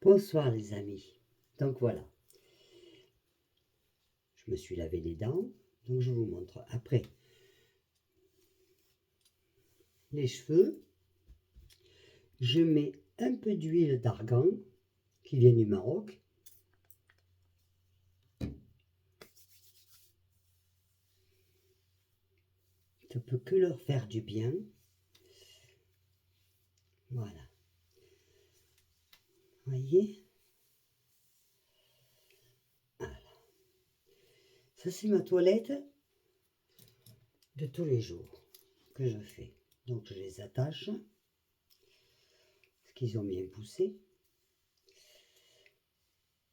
Bonsoir les amis. Donc voilà, je me suis lavé les dents, donc je vous montre. Après, les cheveux, je mets un peu d'huile d'argan qui vient du Maroc. Ça peut que leur faire du bien. Voilà. Voyez? Voilà. Ça c'est ma toilette de tous les jours que je fais. Donc je les attache. Parce qu'ils ont bien poussé.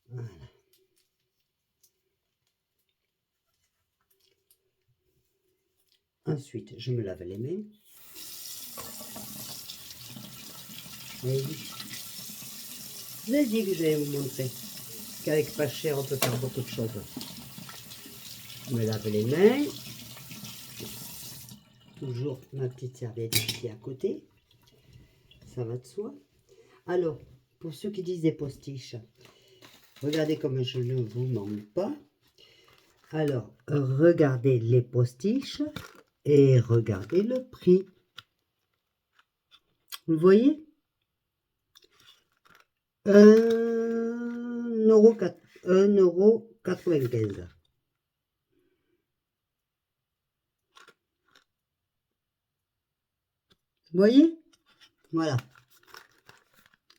Voilà. Ensuite, je me lave les mains. Et je vous ai dit que j'allais vous montrer qu'avec pas cher, on peut faire beaucoup de choses. Je me lave les mains. Toujours ma petite serviette ici à côté. Ça va de soi. Alors, pour ceux qui disent des postiches, regardez comme je ne vous manque pas. Alors, regardez les postiches et regardez le prix. Vous voyez? 1,95 €. Vous voyez? Voilà.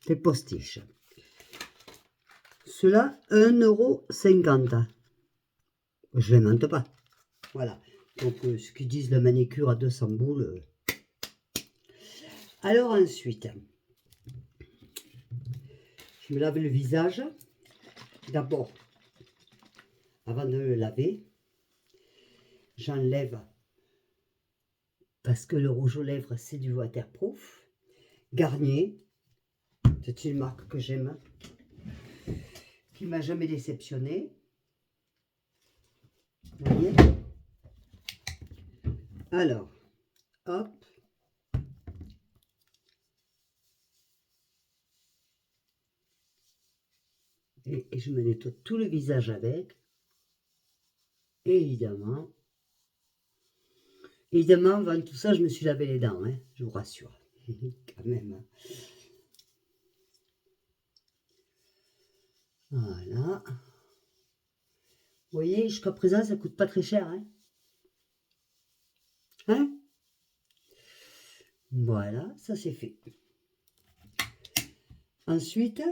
Les postiches. Cela, 1,50 €. Je ne mente pas. Voilà. Donc, ceux qui disent la manicure à 200 boules. Alors ensuite, je me lave le visage. D'abord, avant de le laver, j'enlève, parce que le rouge aux lèvres, c'est du waterproof. Garnier, c'est une marque que j'aime, qui m'a jamais déceptionné. Vous voyez? Alors, hop. Et je me nettoie tout le visage avec. Évidemment. Évidemment, avant tout ça, je me suis lavé les dents, hein, je vous rassure. Quand même. Voilà. Vous voyez, jusqu'à présent, ça coûte pas très cher, hein? Hein? Voilà, ça c'est fait. Ensuite,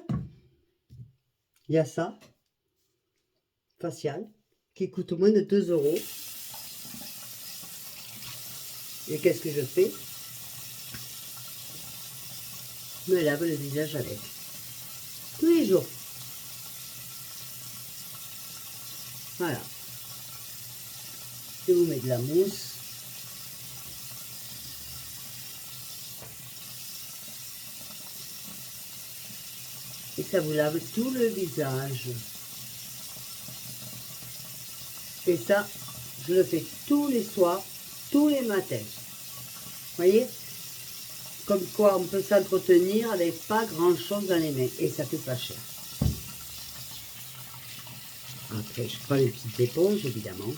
il y a ça, facial, qui coûte moins de 2 €. Et qu'est-ce que je fais? Je me lave le visage avec. Tous les jours. Voilà. Je vous mets de la mousse. Et ça vous lave tout le visage. Et ça, je le fais tous les soirs, tous les matins. Vous voyez? Comme quoi on peut s'entretenir avec pas grand chose dans les mains. Et ça fait pas cher. Après, je prends les petites éponges, évidemment.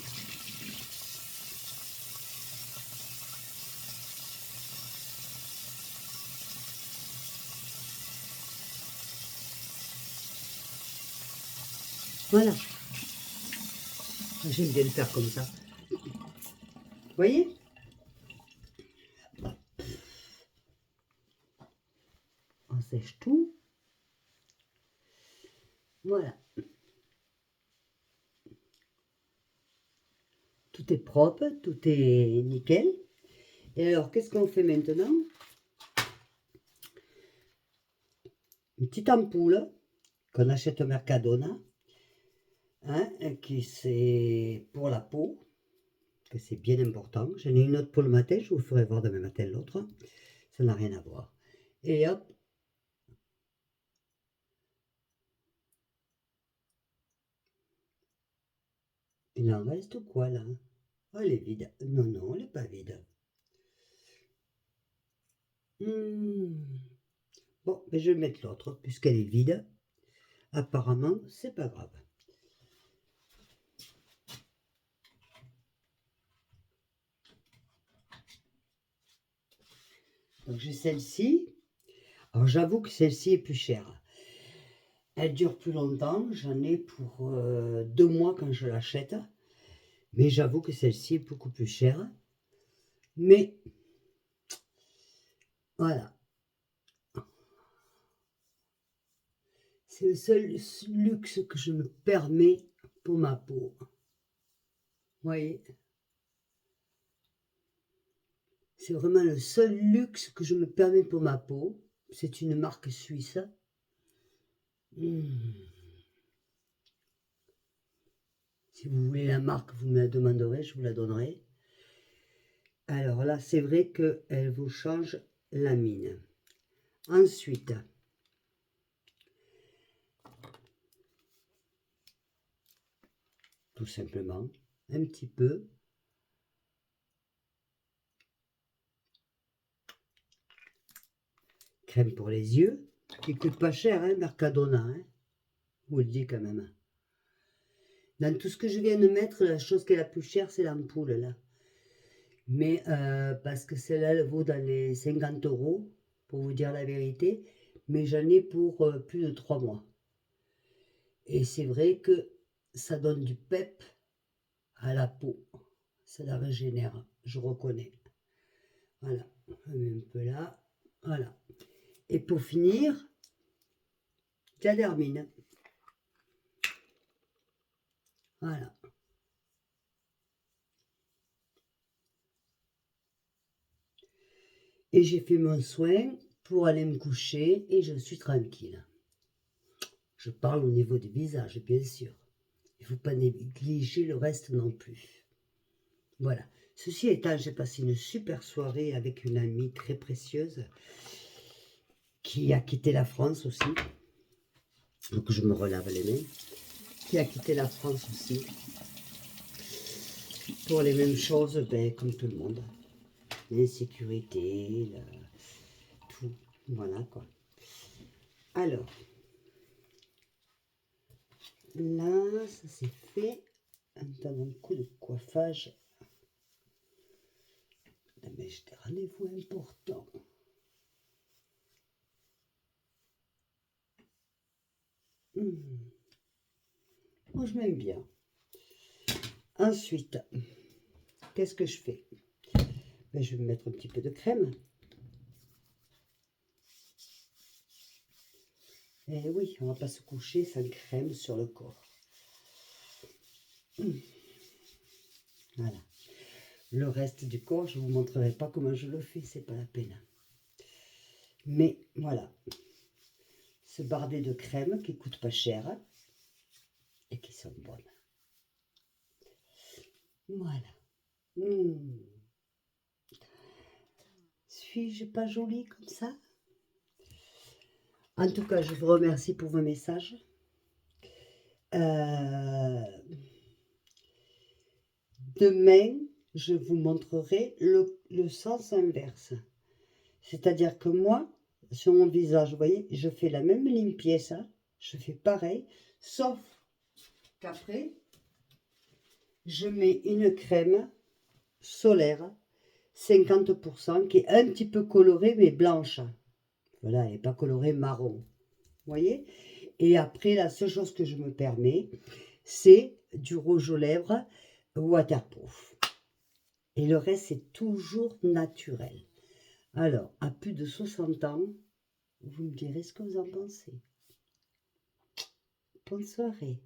Voilà. J'aime bien le faire comme ça. Vous voyez? On sèche tout. Voilà. Tout est propre, tout est nickel. Et alors, qu'est-ce qu'on fait maintenant? Une petite ampoule qu'on achète au Mercadona, hein, qui c'est pour la peau, que c'est bien important. J'en ai une autre pour le matin, je vous ferai voir demain matin l'autre. Ça n'a rien à voir. Et hop. Il en reste quoi là? Oh, elle est vide. Non, non, elle n'est pas vide. Bon, mais je vais mettre l'autre puisqu'elle est vide. apparemment, c'est pas grave. Donc j'ai celle-ci. Alors j'avoue que celle-ci est plus chère. Elle dure plus longtemps. J'en ai pour 2 mois quand je l'achète. Mais j'avoue que celle-ci est beaucoup plus chère. Mais voilà. C'est le seul luxe que je me permets pour ma peau. Vous voyez? C'est vraiment le seul luxe que je me permets pour ma peau. C'est une marque suisse. Si vous voulez la marque, vous me la demanderez, je vous la donnerai. Alors là, c'est vrai qu'elle vous change la mine. Ensuite, tout simplement, un petit peu. Crème pour les yeux, qui coûte pas cher, hein, Mercadona, hein, je vous le dis quand même. Dans tout ce que je viens de mettre, la chose qui est la plus chère, c'est l'ampoule, là. Mais parce que celle-là, elle vaut dans les 50 €, pour vous dire la vérité. Mais j'en ai pour plus de 3 mois. Et c'est vrai que ça donne du pep à la peau. Ça la régénère, je reconnais. Voilà, on met un peu là. Voilà. Et pour finir, Diadermine. Voilà. Et j'ai fait mon soin pour aller me coucher et je suis tranquille. Je parle au niveau du visage, bien sûr. Il ne faut pas négliger le reste non plus. Voilà. Ceci étant, j'ai passé une super soirée avec une amie très précieuse qui a quitté la France aussi. Donc je me relave les mains. Qui a quitté la France aussi. Pour les mêmes choses, ben, comme tout le monde. L'insécurité, tout. Voilà quoi. Alors, là, ça c'est fait. Un coup de coiffage. Mais j'ai des rendez-vous importants. Moi, je m'aime bien. Ensuite, qu'est-ce que je fais? Ben, je vais me mettre un petit peu de crème. Et oui, on ne va pas se coucher sans crème sur le corps. Voilà. Le reste du corps, je ne vous montrerai pas comment je le fais, c'est pas la peine. Mais voilà. Ce bardé de crème qui coûte pas cher et qui sont bonnes. Voilà. Suis-je pas jolie comme ça? En tout cas, je vous remercie pour vos messages. Demain, je vous montrerai le sens inverse. C'est-à-dire que moi, sur mon visage, vous voyez, je fais la même limpieza, je fais pareil, sauf qu'après, je mets une crème solaire, 50%, qui est un petit peu colorée, mais blanche. Voilà, elle n'est pas colorée marron. Vous voyez? Et après, la seule chose que je me permets, c'est du rouge aux lèvres waterproof. Et le reste, c'est toujours naturel. Alors, à plus de 60 ans, vous me direz ce que vous en pensez. Bonne soirée.